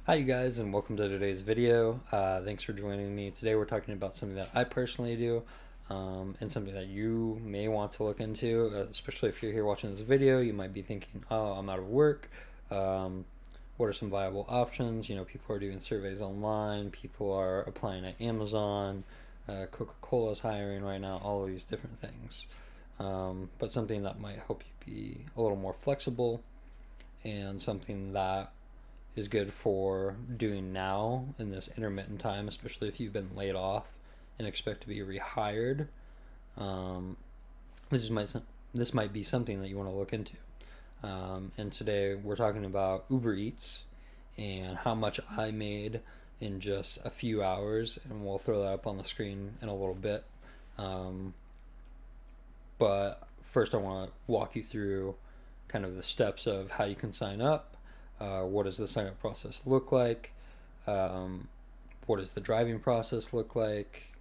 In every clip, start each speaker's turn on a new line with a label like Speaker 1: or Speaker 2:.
Speaker 1: Hi you guys, and welcome to today's video. Thanks for joining me. Today we're talking about something that I personally do, and something that you may want to look into, especially if you're here watching this video. You might be thinking, oh, I'm out of work. What are some viable options? People are doing surveys online, people are applying at Amazon, Coca-Cola's hiring right now, all of these different things. But something that might help you be a little more flexible, and something that is good for doing now in this intermittent time, especially if you've been laid off and expect to be rehired. Um, this might this might be something that you want to look into. And today we're talking about UberEats and how much I made in just a few hours, and we'll throw that up on the screen in a little bit. Um, but first, I want to walk you through kind of the steps of how you can sign up. What does the sign up process look like? Um, what does the driving process look like?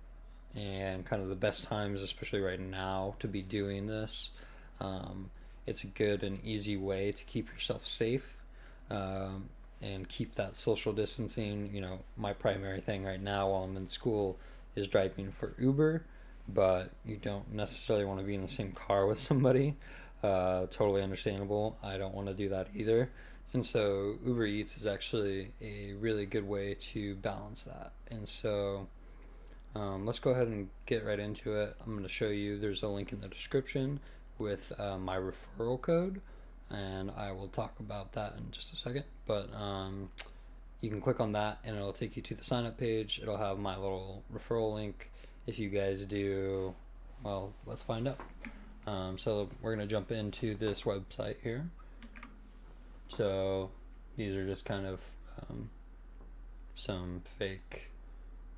Speaker 1: And kind of the best times, especially right now, to be doing this. Um, it's a good and easy way to keep yourself safe, and keep that social distancing. My primary thing right now while I'm in school is driving for Uber, but you don't necessarily want to be in the same car with somebody. Totally understandable. I don't want to do that either. And so Uber Eats is actually a really good way to balance that. And so let's go ahead and get right into it. I'm going to show you, there's a link in the description with my referral code, and I will talk about that in just a second. But you can click on that and it'll take you to the sign up page. It'll have my little referral link. If you guys do, well, let's find out. So we're going to jump into this website here. So these are just kind of some fake,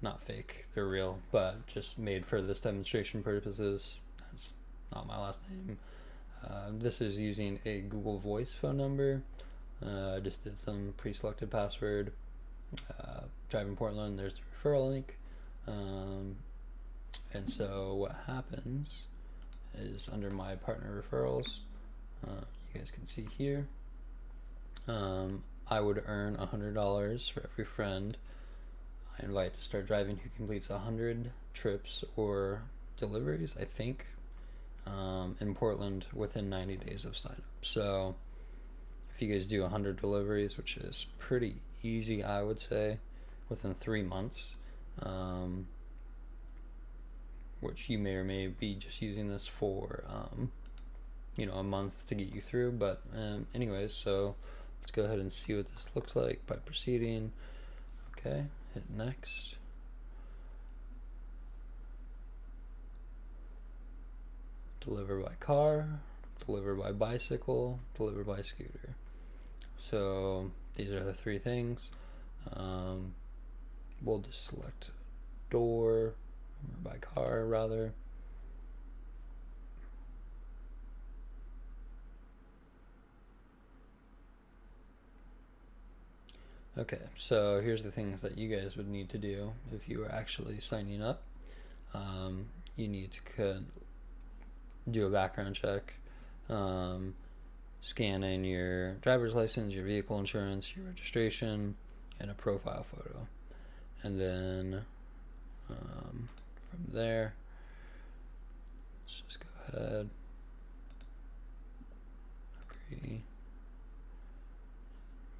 Speaker 1: not fake, they're real, but just made for this demonstration purposes. That's not my last name. This is using a Google Voice phone number. I just did some pre-selected password. Drive in Portland, there's the referral link. And so what happens is under my partner referrals, you guys can see here, I would earn $100 for every friend I invite to start driving who completes 100 trips or deliveries, I think, in Portland within 90 days of sign up. So if you guys do 100 deliveries, which is pretty easy, I would say, within 3 months, which you may or may be just using this for, a month to get you through. But anyways, so let's go ahead and see what this looks like by proceeding. Okay, hit next. Deliver by car, deliver by bicycle, deliver by scooter. So these are the three things. We'll just select door, or by car rather. Okay, so here's the things that you guys would need to do if you are actually signing up. You need to do a background check, scan in your driver's license, your vehicle insurance, your registration, and a profile photo. And then from there, let's just go ahead, agree.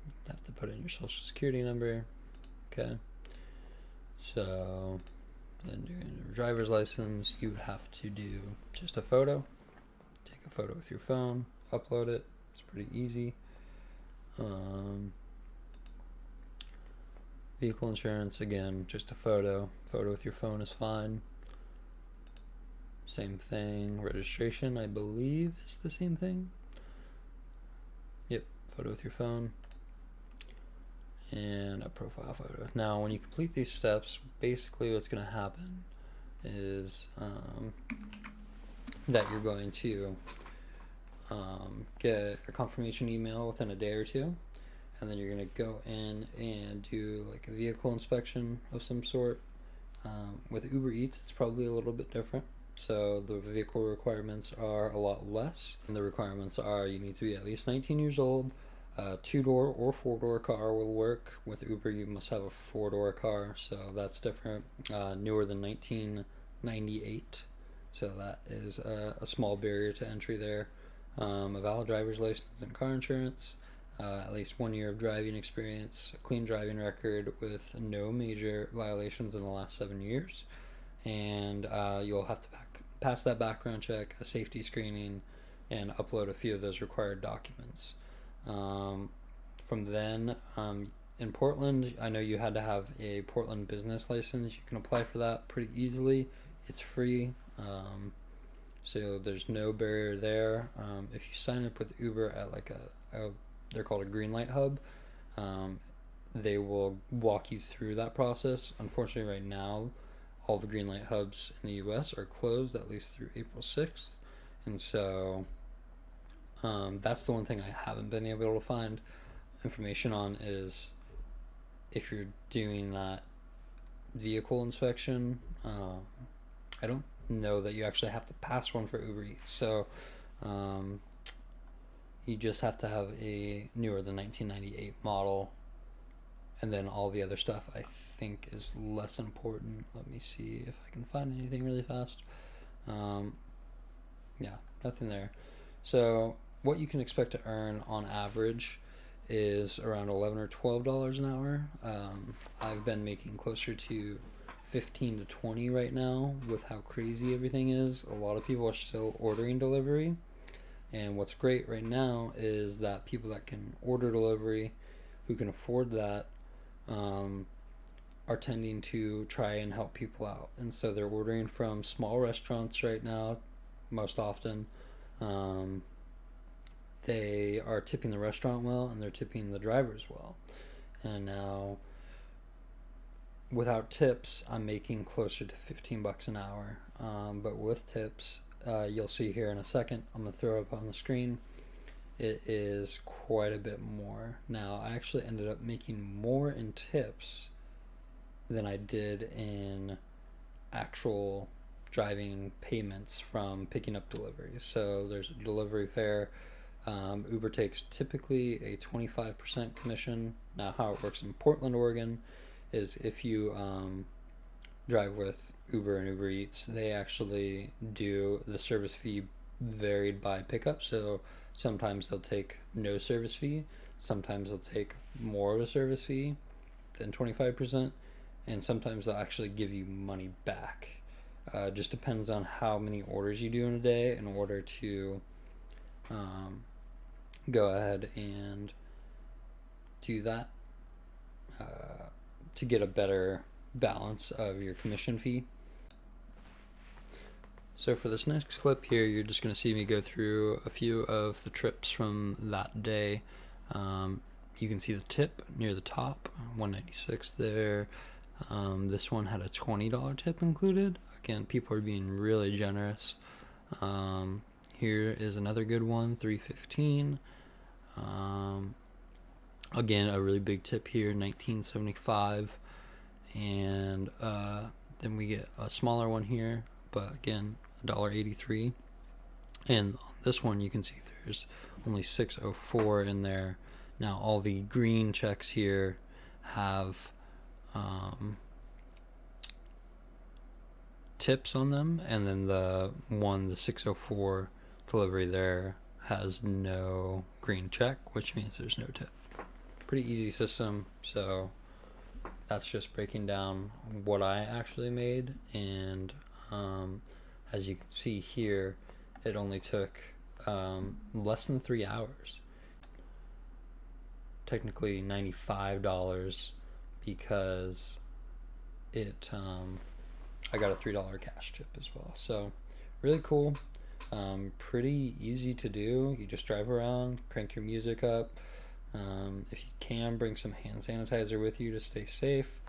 Speaker 1: You have to put in your social security number. Okay. So then doing your driver's license, you would have to do just a photo. Take a photo with your phone, upload it. It's pretty easy. Vehicle insurance, again, just a photo. Photo with your phone is fine. Same thing. Registration, I believe, is the same thing. Yep, photo with your phone. And a profile photo. Now, when you complete these steps, basically what's going to happen is that you're going to get a confirmation email within a day or two, and then you're going to go in and do like a vehicle inspection of some sort. With Uber Eats, it's probably a little bit different. So the vehicle requirements are a lot less. And the requirements are you need to be at least 19 years old, A two-door or four-door car will work. With Uber, you must have a four-door car, so that's different. Newer than 1998, so that is a small barrier to entry there. A valid driver's license and car insurance, at least 1 year of driving experience, a clean driving record with no major violations in the last 7 years, and you'll have to pass that background check, a safety screening, and upload a few of those required documents. From then, in Portland, I know you had to have a Portland business license. You can apply for that pretty easily. It's free, so there's no barrier there. If you sign up with Uber at like they're called a green light hub, they will walk you through that process. Unfortunately, right now, all the green light hubs in the U.S. are closed at least through April 6th, and so that's the one thing I haven't been able to find information on, is if you're doing that vehicle inspection. I don't know that you actually have to pass one for UberEats, so you just have to have a newer than 1998 model, and then all the other stuff I think is less important. Let me see if I can find anything really fast. Yeah, nothing there. So what you can expect to earn on average is around $11 or $12 an hour. I've been making closer to 15 to 20 right now with how crazy everything is. A lot of people are still ordering delivery, and what's great right now is that people that can order delivery, who can afford that, are tending to try and help people out, and so they're ordering from small restaurants right now most often. They are tipping the restaurant well, and they're tipping the drivers well. And now, without tips, I'm making closer to $15 an hour. But with tips, you'll see here in a second, I'm going to throw it up on the screen, it is quite a bit more. Now, I actually ended up making more in tips than I did in actual driving payments from picking up deliveries. So there's a delivery fare. Uber takes typically a 25% commission. Now, how it works in Portland, Oregon, is if you drive with Uber and UberEats, they actually do the service fee varied by pickup. So sometimes they'll take no service fee, sometimes they'll take more of a service fee than 25%, and sometimes they'll actually give you money back. Just depends on how many orders you do in a day in order to go ahead and do that, to get a better balance of your commission fee. So for this next clip here, you're just going to see me go through a few of the trips from that day. You can see the tip near the top, $196 there. This one had a $20 tip included. Again, people are being really generous. Here is another good one, $315. Again, a really big tip here, $19.75. And then we get a smaller one here, but again, $1.83. And on this one, you can see there's only $6.04 in there. Now, all the green checks here have tips on them, and then the $6.04 delivery there has no green check, which means there's no tip. Pretty easy system. So that's just breaking down what I actually made, and as you can see here, it only took less than 3 hours. Technically $95 because it I got a $3 cash tip as well. So really cool. Pretty easy to do. You just drive around, crank your music up. If you can, bring some hand sanitizer with you to stay safe.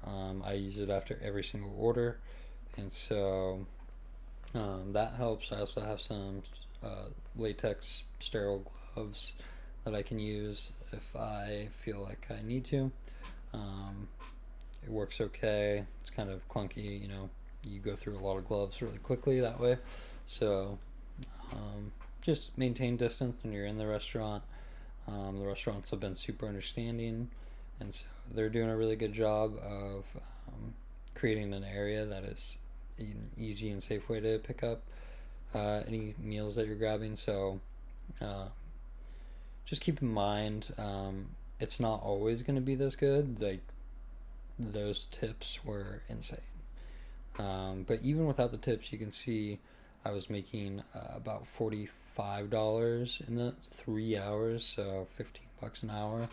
Speaker 1: I use it after every single order, and so that helps. I also have some latex sterile gloves that I can use if I feel like I need to. It works okay. It's kind of clunky, you go through a lot of gloves really quickly that way. So just maintain distance when you're in the restaurant. The restaurants have been super understanding, and so they're doing a really good job of creating an area that is an easy and safe way to pick up any meals that you're grabbing. So uh, just keep in mind, it's not always going to be this good. Like, those tips were insane. But even without the tips, you can see I was making about $45 in the 3 hours, so $15 an hour.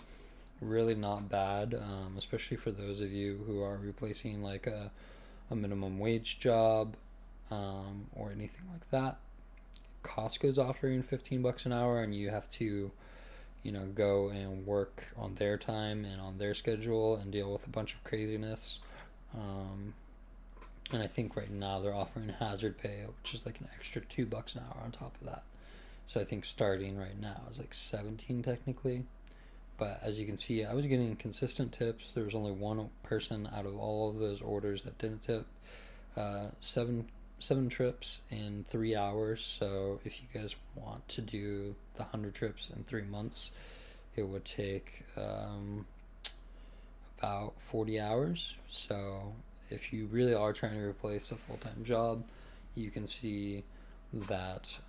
Speaker 1: Really not bad, especially for those of you who are replacing like a minimum wage job or anything like that. Costco's offering $15 an hour, and you have to, go and work on their time and on their schedule and deal with a bunch of craziness. Um, and I think right now they're offering hazard pay, which is like an extra $2 an hour on top of that. So I think starting right now is like 17 technically. But as you can see, I was getting consistent tips. There was only one person out of all of those orders that didn't tip. Seven trips in 3 hours. So if you guys want to do the 100 trips in 3 months, it would take about 40 hours. So if you really are trying to replace a full-time job, you can see that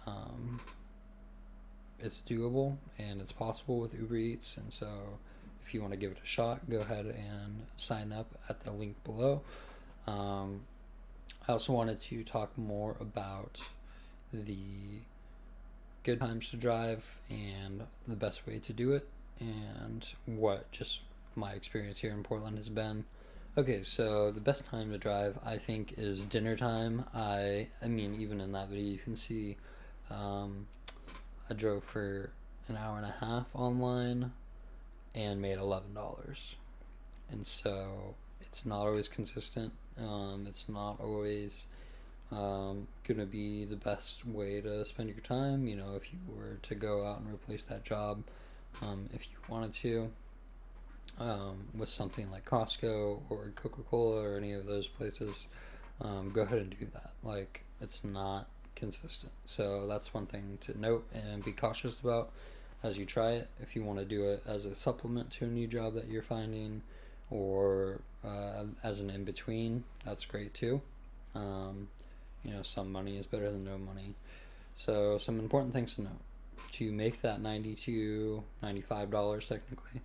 Speaker 1: it's doable and it's possible with UberEats. And so if you want to give it a shot, go ahead and sign up at the link below. I also wanted to talk more about the good times to drive and the best way to do it, and what just my experience here in Portland has been. Okay, so the best time to drive, I think, is dinner time. I mean, even in that video, you can see I drove for an hour and a half online and made $11. And so it's not always consistent. It's not always going to be the best way to spend your time. If you were to go out and replace that job, if you wanted to, with something like Costco or Coca-Cola or any of those places, go ahead and do that. Like, it's not consistent. So that's one thing to note and be cautious about as you try it. If you want to do it as a supplement to a new job that you're finding, or as an in-between, that's great too. Some money is better than no money. So some important things to note. To make that $90 to $95 technically,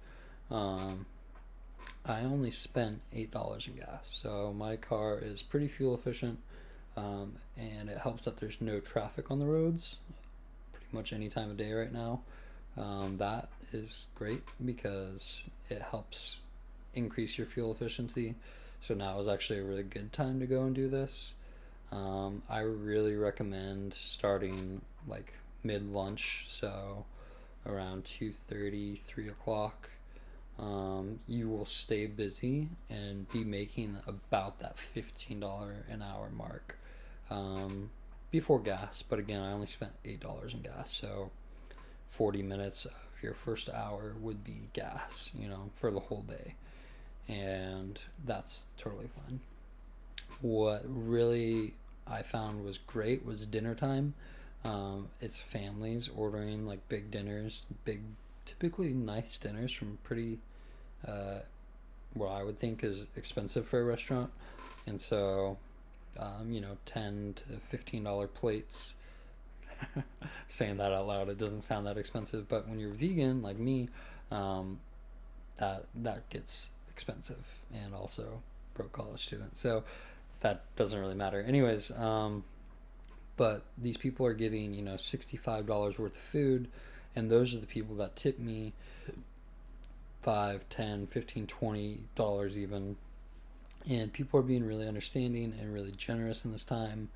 Speaker 1: I only spent $8 in gas. So my car is pretty fuel efficient, and it helps that there's no traffic on the roads pretty much any time of day right now. That is great because it helps increase your fuel efficiency. So now is actually a really good time to go and do this. I really recommend starting like mid-lunch, so around 2:30, 3 o'clock. You will stay busy and be making about that $15 an hour mark before gas. But again, I only spent $8 in gas, so 40 minutes of your first hour would be gas, for the whole day. And that's totally fine. What really I found was great was dinner time. It's families ordering like big dinners, typically nice dinners from pretty, what I would think is expensive for a restaurant. And so, $10 to $15 plates. Saying that out loud, it doesn't sound that expensive, but when you're vegan like me, that gets expensive, and also broke college student, so that doesn't really matter anyways. But these people are getting $65 worth of food, and those are the people that tip me $5, $10, $15, $20 even. And people are being really understanding and really generous in this time,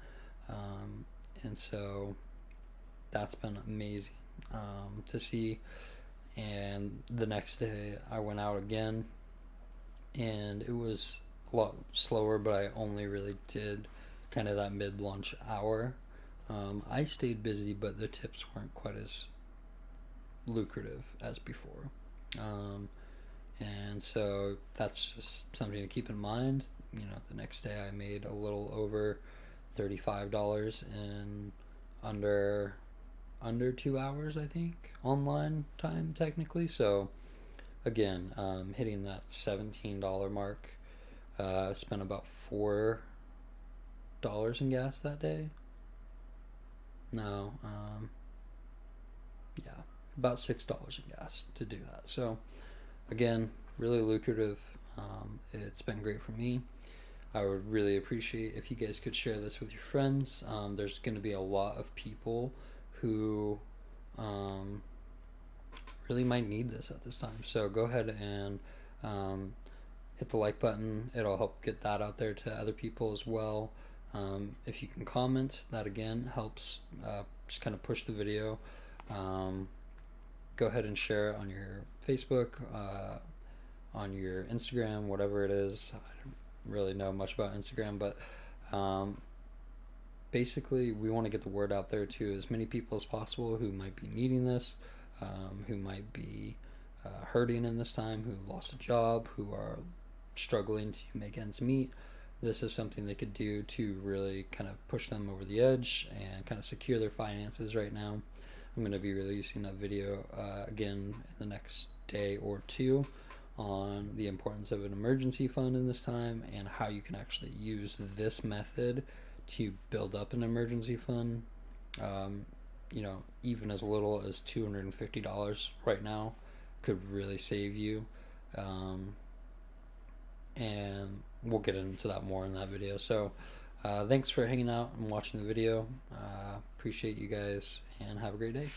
Speaker 1: and so that's been amazing to see. And the next day I went out again, and it was a lot slower, but I only really did kind of that mid-lunch hour. I stayed busy, but the tips weren't quite as lucrative as before. And so that's just something to keep in mind. The next day I made a little over $35 in under under 2 hours, I think, online time technically. So again, hitting that $17 mark. Spent about $4 in gas that day. No, yeah, about $6 in gas to do that. So again, really lucrative. It's been great for me. I would really appreciate if you guys could share this with your friends. There's going to be a lot of people who um, really might need this at this time. So go ahead and hit the like button. It'll help get that out there to other people as well. If you can comment, that again helps just kind of push the video. Go ahead and share it on your Facebook, on your Instagram, whatever it is. I don't really know much about Instagram, but basically we want to get the word out there to as many people as possible who might be needing this, who might be hurting in this time, who lost a job, who are struggling to make ends meet. This is something they could do to really kind of push them over the edge and kind of secure their finances right now. I'm going to be releasing a video again in the next day or two on the importance of an emergency fund in this time and how you can actually use this method to build up an emergency fund. Even as little as $250 right now could really save you. And we'll get into that more in that video. So thanks for hanging out and watching the video. Appreciate you guys, and have a great day.